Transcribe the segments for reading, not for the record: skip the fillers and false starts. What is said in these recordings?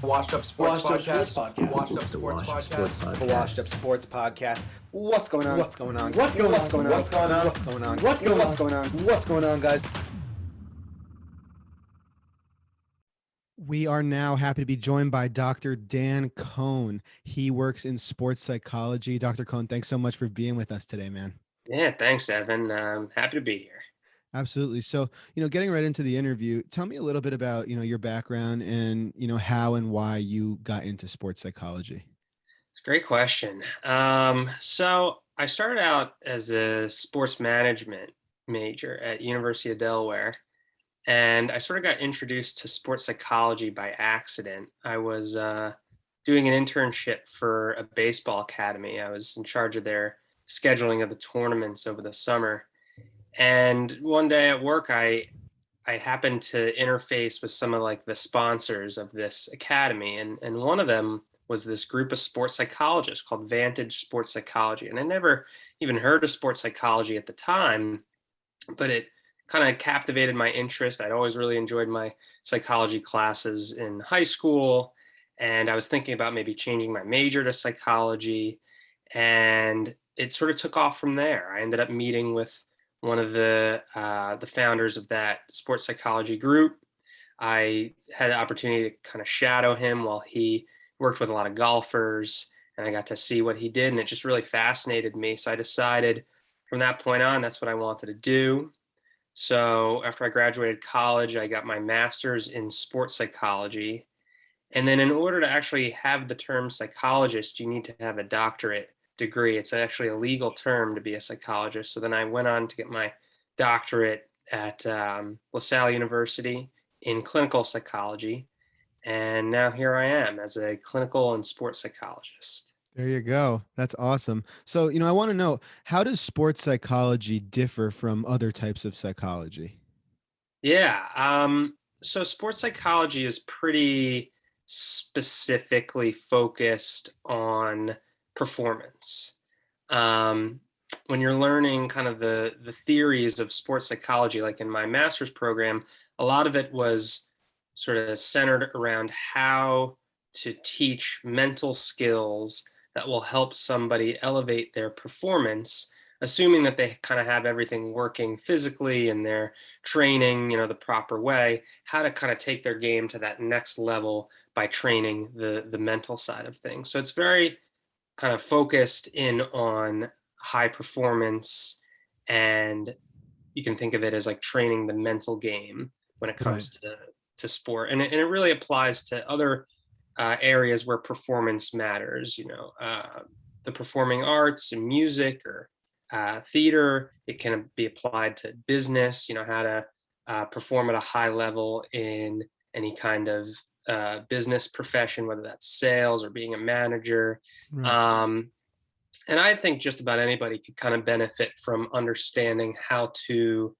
Washed Up Sports Washed Up Sports Podcast. Podcast. Washed Up Sports Podcast. Washed Up Sports Podcast. What's going on? What's going on? What's going on? What's going on? What's going on? What's going on? What's going on? What's going on? What's going on, guys? We are now happy to be joined by Dr. Dan Cohn. He works in sports psychology. Dr. Cohn, thanks so much for being with us today, man. Yeah, thanks, Evan. I'm happy to be here. Absolutely. So, getting right into the interview, tell me a little bit about, your background and, how and why you got into sports psychology. It's a great question. So I started out as a sports management major at University of Delaware, and I sort of got introduced to sports psychology by accident. I was doing an internship for a baseball academy. I was in charge of their scheduling of the tournaments over the summer. And one day at work, I happened to interface with some of like the sponsors of this academy. And one of them was this group of sports psychologists called Vantage Sports Psychology. And I never even heard of sports psychology at the time, but it kind of captivated my interest. I'd always really enjoyed my psychology classes in high school. And I was thinking about maybe changing my major to psychology. And it sort of took off from there. I ended up meeting with one of the founders of that sports psychology group. I had the opportunity to kind of shadow him while he worked with a lot of golfers, and I got to see what he did, and it just really fascinated me. So I decided from that point on, that's what I wanted to do. So after I graduated college, I got my master's in sports psychology. And then in order to actually have the term psychologist, you need to have a doctorate degree. It's actually a legal term to be a psychologist. So then I went on to get my doctorate at LaSalle University in clinical psychology. And now here I am as a clinical and sports psychologist. There you go. That's awesome. So, I want to know, how does sports psychology differ from other types of psychology? Yeah. So sports psychology is pretty specifically focused on performance. When you're learning kind of the theories of sports psychology, like in my master's program, a lot of it was sort of centered around how to teach mental skills that will help somebody elevate their performance, assuming that they kind of have everything working physically and they're training, the proper way, how to kind of take their game to that next level by training the mental side of things. So it's very kind of focused in on high performance, and you can think of it as like training the mental game when it comes to sport. And it really applies to other areas where performance matters, the performing arts and music or theater. It can be applied to business, how to perform at a high level in any kind of business profession, whether that's sales or being a manager. Right. And I think just about anybody could kind of benefit from understanding how to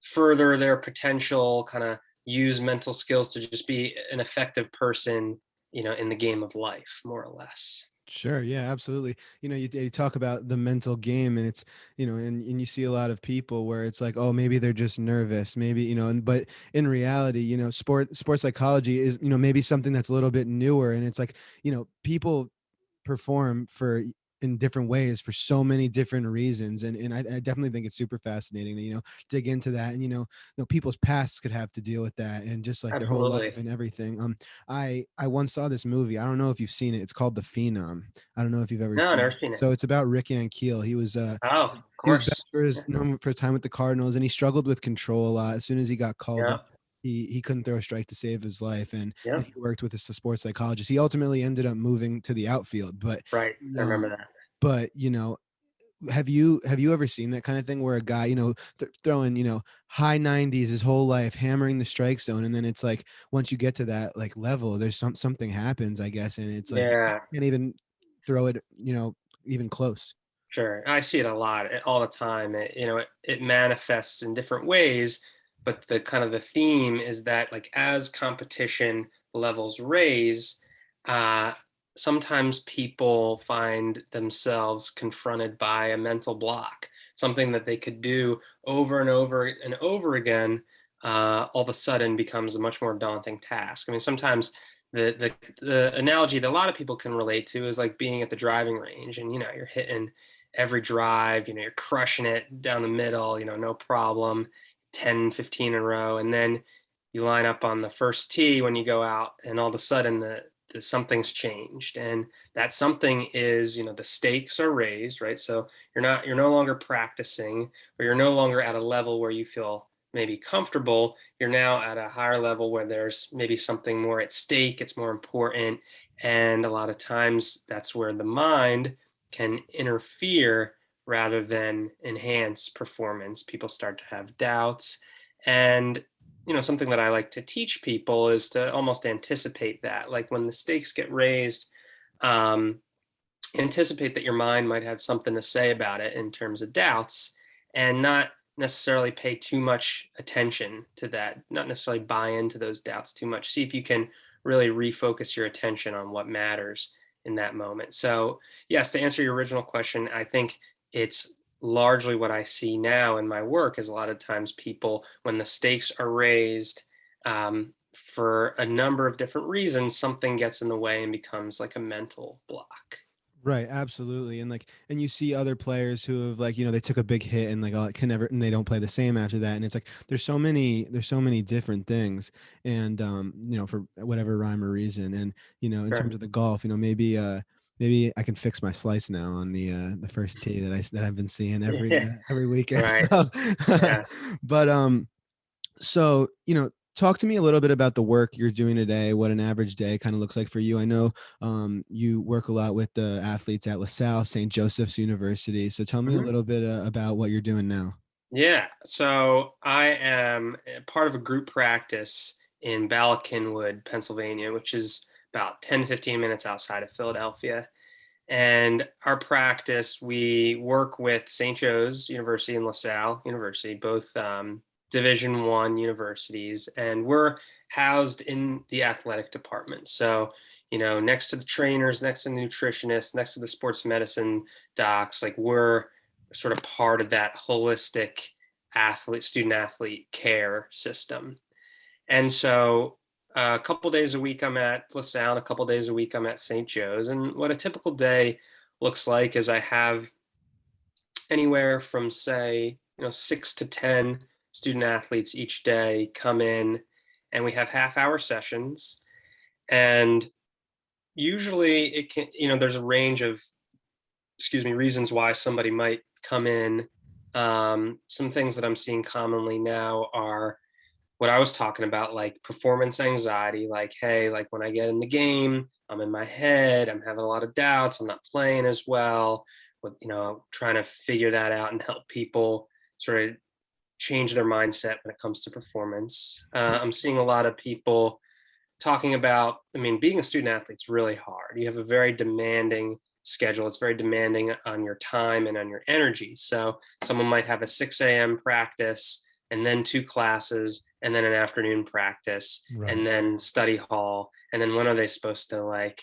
further their potential, kind of use mental skills to just be an effective person, in the game of life, more or less. Sure. Yeah, absolutely. You talk about the mental game, and it's, and you see a lot of people where it's like, oh, maybe they're just nervous, maybe, but in reality, sports psychology is, maybe something that's a little bit newer. And it's like, people perform in different ways for so many different reasons. And I definitely think it's super fascinating to, dig into that. And, people's pasts could have to deal with that, and just like their whole life and everything. I once saw this movie. I don't know if you've seen it. It's called The Phenom. I don't know if you've ever No, seen never it. seen it. So it's about Rick Ankiel. He was Oh, of he was back course. for his time with the Cardinals, and he struggled with control a lot. As soon as he got called Yeah. up, he couldn't throw a strike to save his life, and Yeah. he worked with a sports psychologist. He ultimately ended up moving to the outfield, but Right. I remember that. but have you ever seen that kind of thing where a guy, throwing, high 90s his whole life, hammering the strike zone, and then it's like once you get to that like level, there's something happens, I guess, and it's like you Yeah. can't even throw it, even close. Sure. I see it a lot, all the time. It manifests in different ways, but the kind of the theme is that like as competition levels raise, uh, sometimes people find themselves confronted by a mental block, something that they could do over and over and over again, all of a sudden becomes a much more daunting task. I mean, sometimes the analogy that a lot of people can relate to is like being at the driving range, and you're hitting every drive, you're crushing it down the middle, no problem, 10, 15 in a row, and then you line up on the first tee when you go out, and all of a sudden the something's changed, and that something is, the stakes are raised, right? So you're no longer practicing, or you're no longer at a level where you feel maybe comfortable. You're now at a higher level where there's maybe something more at stake, it's more important, and a lot of times that's where the mind can interfere rather than enhance performance. People start to have doubts, and something that I like to teach people is to almost anticipate that. Like when the stakes get raised, um, anticipate that your mind might have something to say about it in terms of doubts, and not necessarily pay too much attention to that, not necessarily buy into those doubts too much. See if you can really refocus your attention on what matters in that moment. So, yes, to answer your original question, I think it's largely what I see now in my work is a lot of times people, when the stakes are raised, for a number of different reasons, something gets in the way and becomes like a mental block. Right, absolutely. And like, and you see other players who have like, they took a big hit and like, oh, it can never, and they don't play the same after that. And it's like, there's so many different things. And, for whatever rhyme or reason. And, in Sure. terms of the golf, maybe I can fix my slice now on the first tee that I've been seeing Yeah, every weekend. right. So, Yeah. but, so, talk to me a little bit about the work you're doing today, what an average day kind of looks like for you. I know you work a lot with the athletes at LaSalle, St. Joseph's University. So tell me a Mhm. little bit about what you're doing now. Yeah. So I am part of a group practice in Bala Cynwyd, Pennsylvania, which is about 10 to 15 minutes outside of Philadelphia. And our practice, we work with St. Joe's University and LaSalle University, both Division I universities, and we're housed in the athletic department. So, next to the trainers, next to the nutritionists, next to the sports medicine docs, like we're sort of part of that holistic student athlete care system. And so a couple days a week I'm at LaSalle, a couple days a week I'm at St. Joe's. And what a typical day looks like is I have anywhere from, say, 6 to 10 student athletes each day come in, and we have half-hour sessions. And usually it can, there's a range of, reasons why somebody might come in. Some things that I'm seeing commonly now are what I was talking about, like performance anxiety, like, hey, like when I get in the game, I'm in my head, I'm having a lot of doubts, I'm not playing as well, with, trying to figure that out and help people sort of change their mindset when it comes to performance. I'm seeing a lot of people talking about, being a student athlete's really hard. You have a very demanding schedule. It's very demanding on your time and on your energy. So someone might have a 6 a.m. practice, and then 2 classes, and then an afternoon practice, Right. and then study hall. And then when are they supposed to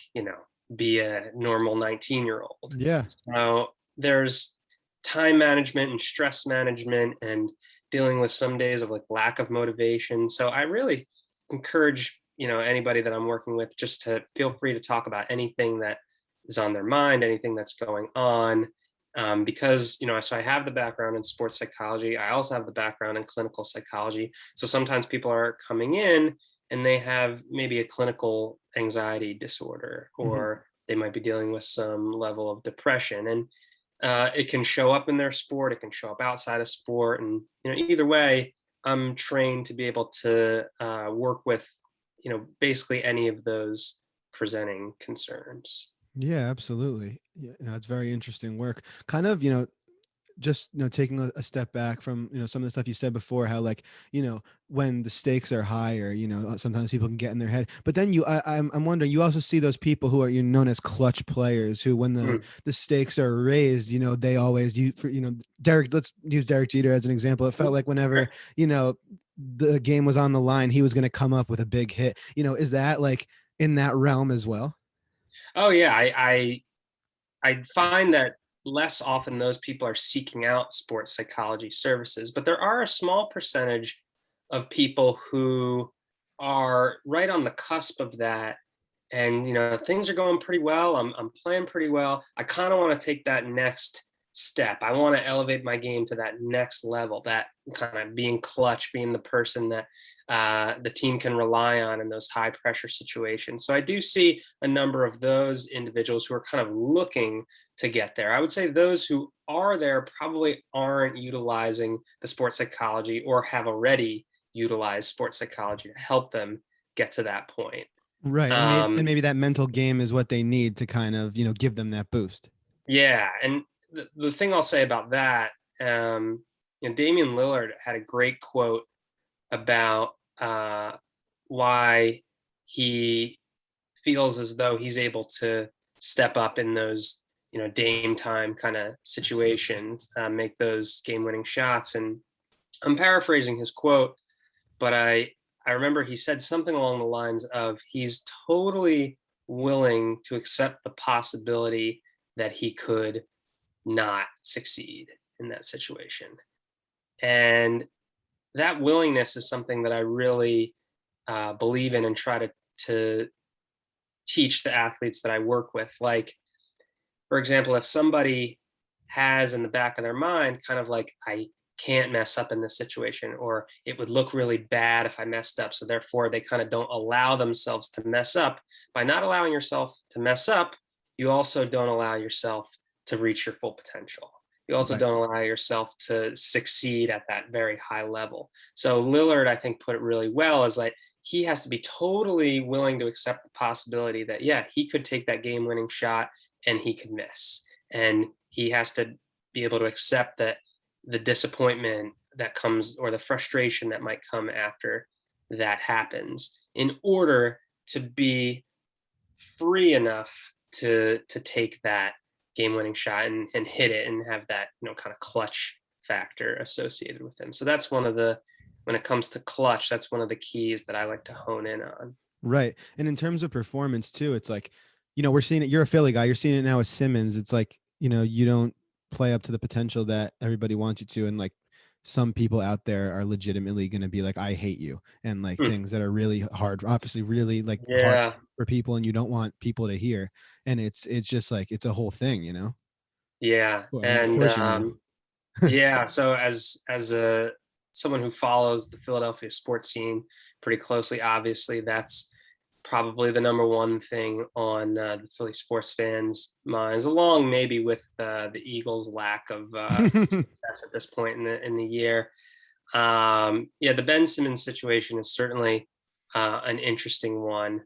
be a normal 19-year-old? Yeah. So there's time management and stress management and dealing with some days of like lack of motivation. So I really encourage, anybody that I'm working with just to feel free to talk about anything that is on their mind, anything that's going on. Because so I have the background in sports psychology. I also have the background in clinical psychology. So sometimes people are coming in and they have maybe a clinical anxiety disorder, Mhm. or they might be dealing with some level of depression, and it can show up in their sport. It can show up outside of sport, and either way, I'm trained to be able to work with basically any of those presenting concerns. Yeah, absolutely. Yeah, it's very interesting work. Kind of, just taking a step back from some of the stuff you said before, how like when the stakes are higher, sometimes people can get in their head, but then I'm wondering, you also see those people who are known as clutch players, who when Mm. the stakes are raised, they always Derek, let's use Derek Jeter as an example. It felt like whenever the game was on the line, he was going to come up with a big hit. Is that like in that realm as well? Oh yeah, I find that less often those people are seeking out sports psychology services, but there are a small percentage of people who are right on the cusp of that, and things are going pretty well. I'm playing pretty well. I kind of want to take that next step. I want to elevate my game to that next level, that kind of being clutch, being the person that the team can rely on in those high pressure situations. So I do see a number of those individuals who are kind of looking to get there. I would say those who are there probably aren't utilizing the sports psychology, or have already utilized sports psychology to help them get to that point. Right. And maybe that mental game is what they need to kind of, give them that boost. Yeah, and the thing I'll say about that, Damian Lillard had a great quote about why he feels as though he's able to step up in those, Dame time kind of situations, make those game-winning shots. And I'm paraphrasing his quote, but I remember he said something along the lines of, he's totally willing to accept the possibility that he could not succeed in that situation. And that willingness is something that I really believe in and try to teach the athletes that I work with. Like, for example, if somebody has in the back of their mind kind of like, I can't mess up in this situation, or it would look really bad if I messed up, so therefore they kind of don't allow themselves to mess up. By not allowing yourself to mess up, you also don't allow yourself to reach your full potential. You also don't allow yourself to succeed at that very high level. So Lillard, I think, put it really well, is like, he has to be totally willing to accept the possibility that, yeah, he could take that game-winning shot and he could miss. And he has to be able to accept that the disappointment that comes, or the frustration that might come after that happens, in order to be free enough to take that game-winning shot and hit it and have that kind of clutch factor associated with him. So that's one of the, when it comes to clutch, that's one of the keys that I like to hone in on. Right. And in terms of performance too, it's like, we're seeing it. You're a Philly guy. You're seeing it now with Simmons. It's like, you don't play up to the potential that everybody wants you to. And like, some people out there are legitimately going to be like, I hate you. And like things that are really hard, obviously really like hard for people, and you don't want people to hear. And it's just like, it's a whole thing, Yeah. Well, And yeah. So as a someone who follows the Philadelphia sports scene pretty closely, obviously that's probably the number one thing on the Philly sports fans' minds, along maybe with the Eagles' lack of success at this point in the year. Yeah, the Ben Simmons situation is certainly an interesting one.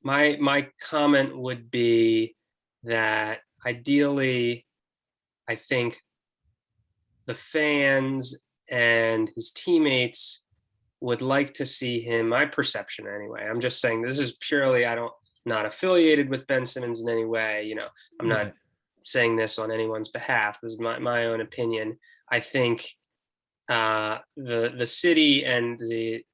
My comment would be that ideally, I think the fans and his teammates would like to see him, my perception anyway, I'm just saying this is purely, not affiliated with Ben Simmons in any way, I'm not saying this on anyone's behalf, this is my own opinion. I think the city and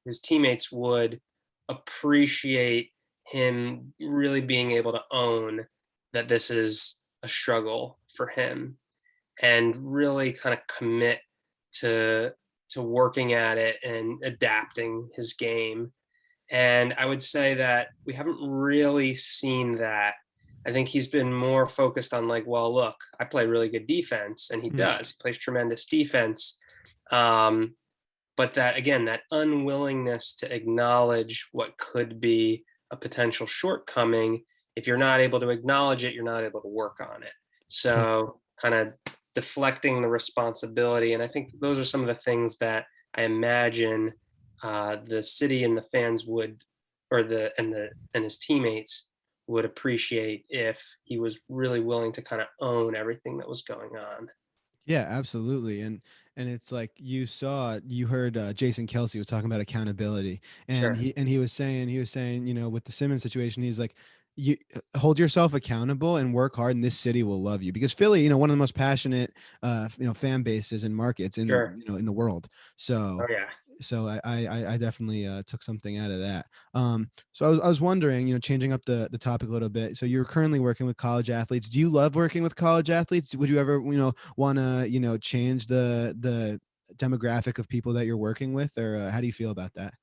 his teammates would appreciate him really being able to own that this is a struggle for him, and really kind of commit to working at it and adapting his game. And I would say that we haven't really seen that. I think he's been more focused on like, well, look, I play really good defense, and he does. He plays tremendous defense. But that, again, that unwillingness to acknowledge what could be a potential shortcoming, if you're not able to acknowledge it, you're not able to work on it. So kind of deflecting the responsibility. And I think those are some of the things that I imagine the city and the fans would, or and his teammates would appreciate if he was really willing to kind of own everything that was going on. Yeah, absolutely. And it's like, you heard Jason Kelsey was talking about accountability, and he was saying, with the Simmons situation, he's like, you hold yourself accountable and work hard, and this city will love you, because Philly, one of the most passionate fan bases and markets in in the world. So so I definitely took something out of that. So I was wondering, changing up the topic a little bit. So you're currently working with college athletes. Do you love working with college athletes? Would you ever, want to, change the demographic of people that you're working with, or how do you feel about that?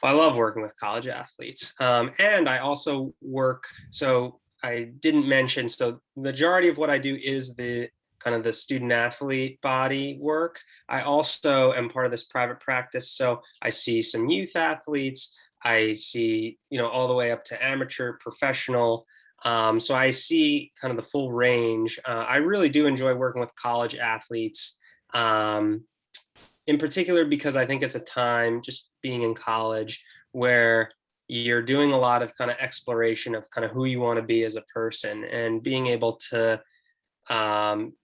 Well, I love working with college athletes. And I also work, so I didn't mention, so the majority of what I do is the kind of the student athlete body work. I also am part of this private practice. So I see some youth athletes. I see, all the way up to amateur, professional. So I see kind of the full range. I really do enjoy working with college athletes. In particular because I think it's a time, just being in college, where you're doing a lot of kind of exploration of kind of who you want to be as a person, and being able to um,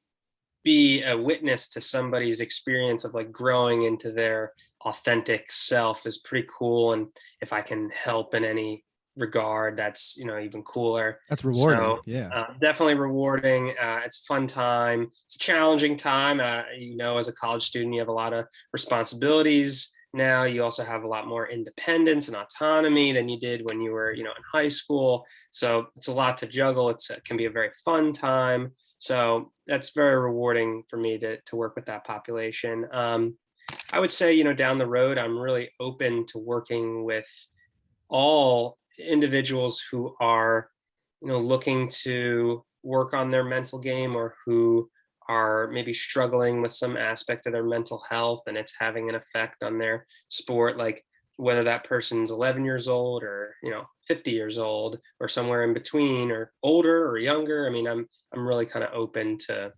be a witness to somebody's experience of like growing into their authentic self is pretty cool. And if I can help in any regard, that's even cooler. That's rewarding. So Yeah. definitely rewarding. It's a fun time. It's a challenging time. As a college student, you have a lot of responsibilities. Now you also have a lot more independence and autonomy than you did when you were, in high school. So it's a lot to juggle. It can be a very fun time. So that's very rewarding for me to work with that population. I would say, down the road, I'm really open to working with all individuals who are, looking to work on their mental game, or who are maybe struggling with some aspect of their mental health and it's having an effect on their sport, like whether that person's 11 years old or 50 years old or somewhere in between, or older or younger. I mean, I'm really kind of open to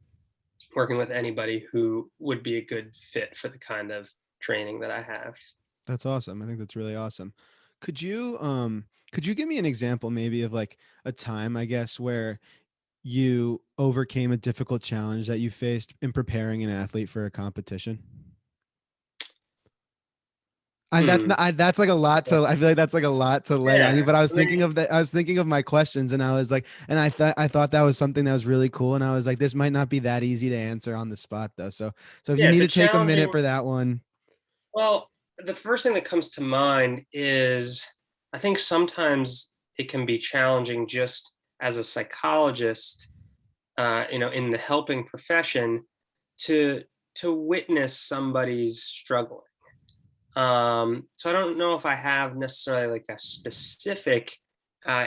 working with anybody who would be a good fit for the kind of training that I have. That's awesome. I think that's really awesome. Could you give me an example maybe of like a time, I guess, where you overcame a difficult challenge that you faced in preparing an athlete for a competition? And that's Hmm. not, that's like a lot to, I feel like that's like a lot to lay on Yeah. you, but I was I mean, thinking of that. I was thinking of my questions and I was like, and I thought that was something that was really cool. And I was like, this might not be that easy to answer on the spot though. So if you yeah, need the to take a minute challenging. for that one. Well, the first thing that comes to mind is I think sometimes it can be challenging just as a psychologist, in the helping profession, to witness somebody's struggling. So I don't know if I have necessarily like a specific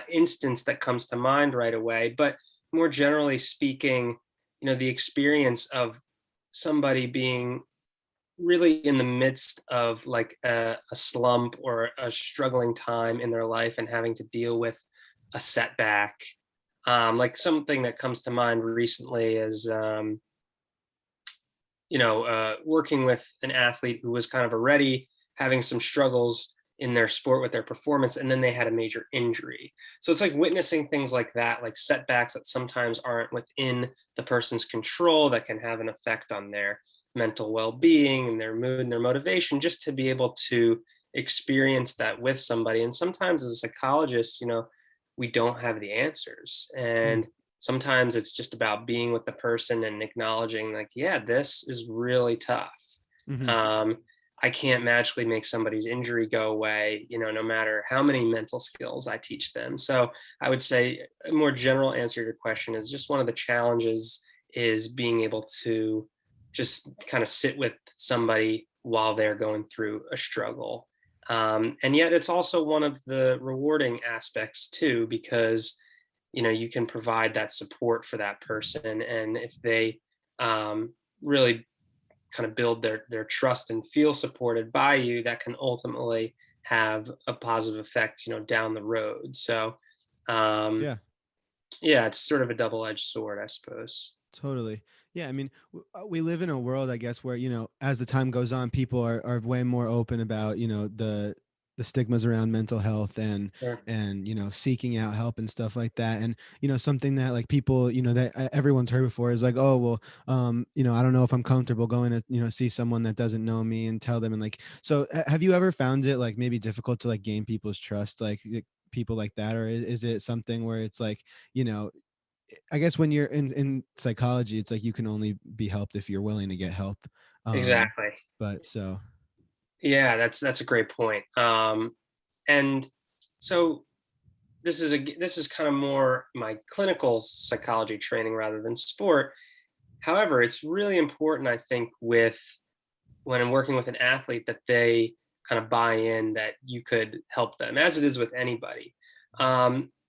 instance that comes to mind right away, but more generally speaking, the experience of somebody being really in the midst of like a slump or a struggling time in their life and having to deal with a setback. Like something that comes to mind recently is, working with an athlete who was kind of already having some struggles in their sport with their performance, and then they had a major injury. So it's like witnessing things like that, like setbacks that sometimes aren't within the person's control, that can have an effect on their mental well-being and their mood and their motivation, just to be able to experience that with somebody. And sometimes as a psychologist, we don't have the answers. Mm, And sometimes it's just about being with the person and acknowledging like, yeah, this is really tough. mhm. um, I can't magically make somebody's injury go away, no matter how many mental skills I teach them. So I would say a more general answer to your question is just one of the challenges is being able to just kind of sit with somebody while they're going through a struggle. And yet it's also one of the rewarding aspects too, because you can provide that support for that person, and if they really kind of build their trust and feel supported by you, that can ultimately have a positive effect down the road. So um Yeah. yeah, it's sort of a double-edged sword, I suppose. Totally. Yeah. I mean, we live in a world, I guess, where, as the time goes on, people are way more open about, the stigmas around mental health Sure. and, seeking out help and stuff like that. And, something that like people, that everyone's heard before is like, oh, well, I don't know if I'm comfortable going to, see someone that doesn't know me and tell them. And like, so have you ever found it like maybe difficult to like gain people's trust, like people like that? Or is it something where it's like, you know, I guess when you're in psychology, it's like you can only be helped if you're willing to get help. Um, Exactly. but so Yeah, that's a great point. And so this is kind of more my clinical psychology training rather than sport. However, it's really important, I think, with when I'm working with an athlete, that they kind of buy in that you could help them, as it is with anybody.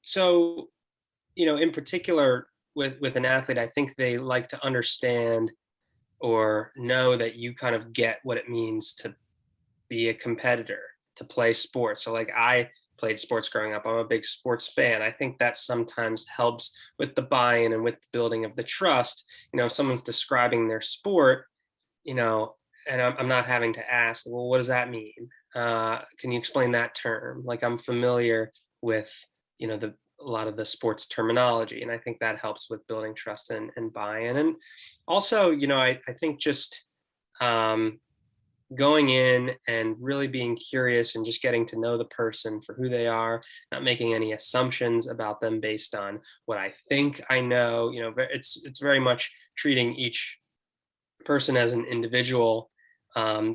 So, in particular with an athlete, I think they like to understand or know that you kind of get what it means to be a competitor, to play sports. So like I played sports growing up. I'm a big sports fan. I think that sometimes helps with the buy-in and with the building of the trust. If someone's describing their sport, and I'm not having to ask, well, what does that mean? Can you explain that term? Like I'm familiar with, a lot of the sports terminology. And I think that helps with building trust and buy-in. And also, I think just going in and really being curious and just getting to know the person for who they are, not making any assumptions about them based on what I think I know. It's very much treating each person as an individual,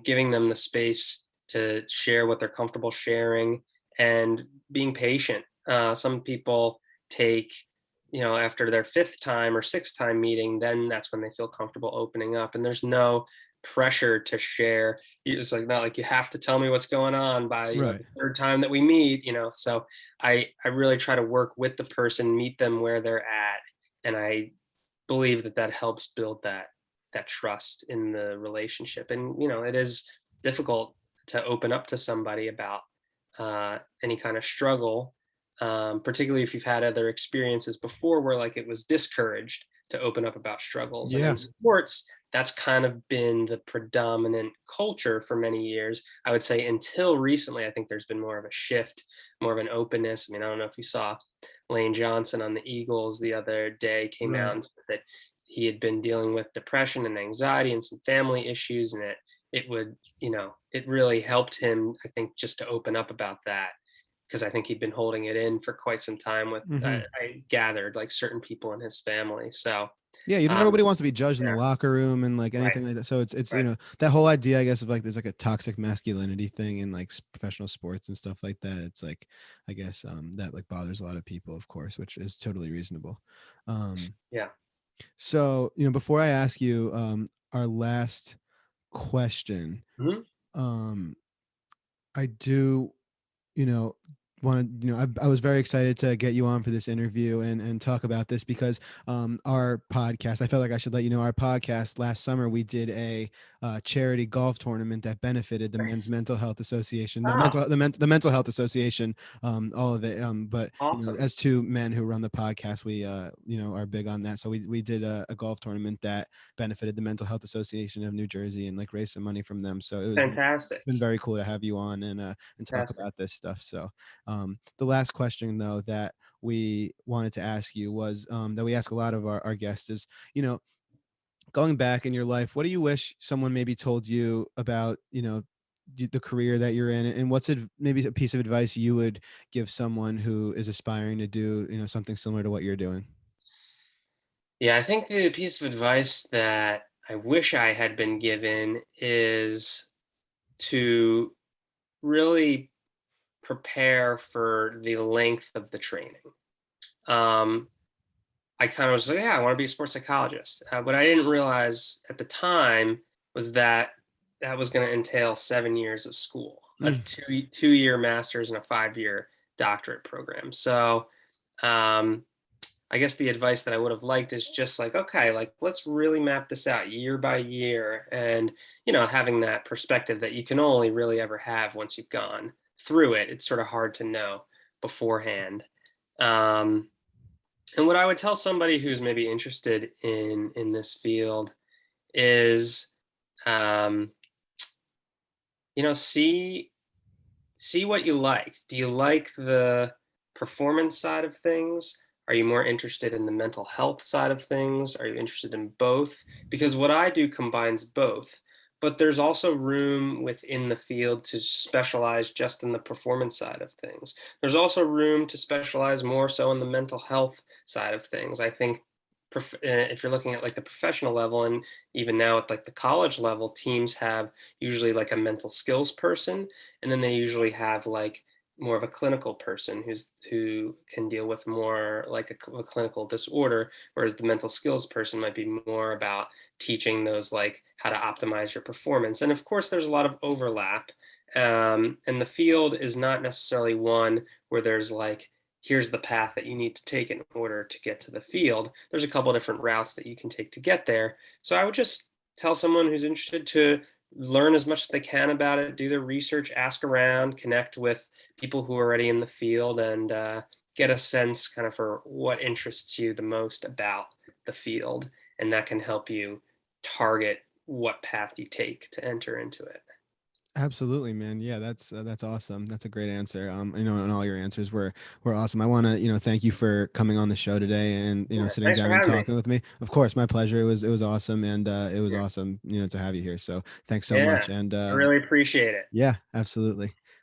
giving them the space to share what they're comfortable sharing, and being patient. Some people take, after their fifth time or sixth time meeting, then that's when they feel comfortable opening up. And there's no pressure to share. It's like not like you have to tell me what's going on by Right. the third time that we meet. So I really try to work with the person, meet them where they're at, and I believe that helps build that trust in the relationship. And it is difficult to open up to somebody about any kind of struggle, particularly if you've had other experiences before where like it was discouraged to open up about struggles. And Yeah. in sports, that's kind of been the predominant culture for many years. I would say until recently, I think there's been more of a shift, more of an openness. I mean, I don't know if you saw Lane Johnson on the Eagles the other day came Right. out and said that he had been dealing with depression and anxiety and some family issues, and it really helped him, I think, just to open up about that, because I think he'd been holding it in for quite some time with, I gathered, like certain people in his family. So Yeah, nobody wants to be judged in the yeah. locker room and like anything like that. So it's Right. that whole idea, I guess, of like there's like a toxic masculinity thing in like professional sports and stuff like that. It's like, I guess that like bothers a lot of people, of course, which is totally reasonable. Yeah. So before I ask you our last question, Mhm. I do want to I was very excited to get you on for this interview and talk about this because our podcast, I felt like I should let you know, our podcast last summer we did a charity golf tournament that benefited the Men's Nice. Mental Health Association, Oh, the Mental Health Association, all of it, but awesome. as two men who run the podcast, we are big on that. So we did a golf tournament that benefited the Mental Health Association of New Jersey and like raised some money from them. So it was Fantastic. been very cool to have you on and talk Fantastic. about this stuff. So the last question though that we wanted to ask you was that we ask a lot of our guests is, going back in your life, what do you wish someone maybe told you about, the career that you're in, and what's maybe a piece of advice you would give someone who is aspiring to do, something similar to what you're doing? Yeah, I think the piece of advice that I wish I had been given is to really prepare for the length of the training. Um, I kind of was like, yeah, I want to be a sports psychologist. What I didn't realize at the time was that that was going to entail 7 years of school, a two-year master's and a 5-year doctorate program. So I guess the advice that I would have liked is just like, okay, like let's really map this out year by year, and having that perspective that you can only really ever have once you've gone through it. It's sort of hard to know beforehand. Um, and what I would tell somebody who's maybe interested in this field is, um, see what you like. Do you like the performance side of things? Are you more interested in the mental health side of things? Are you interested in both? Because what I do combines both, but there's also room within the field to specialize just in the performance side of things. There's also room to specialize more so in the mental health side of things. I think if you're looking at like the professional level, and even now at like the college level, teams have usually like a mental skills person, and then they usually have like more of a clinical person who can deal with more like a clinical disorder, whereas the mental skills person might be more about teaching those like how to optimize your performance. And of course there's a lot of overlap, And the field is not necessarily one where there's like, here's the path that you need to take in order to get to the field. There's a couple of different routes that you can take to get there. So I would just tell someone who's interested to learn as much as they can about it, do their research, ask around, connect with people who are already in the field, and get a sense kind of for what interests you the most about the field. And that can help you target what path you take to enter into it. Absolutely, man. Yeah, that's awesome. That's a great answer. And all your answers were awesome. I want to, thank you for coming on the show today and, sitting Thanks for down and having me. talking with me. Of course, my pleasure. It was awesome, and it was Yeah. awesome, to have you here. So thanks so Yeah, much. And I really appreciate it. yeah, absolutely.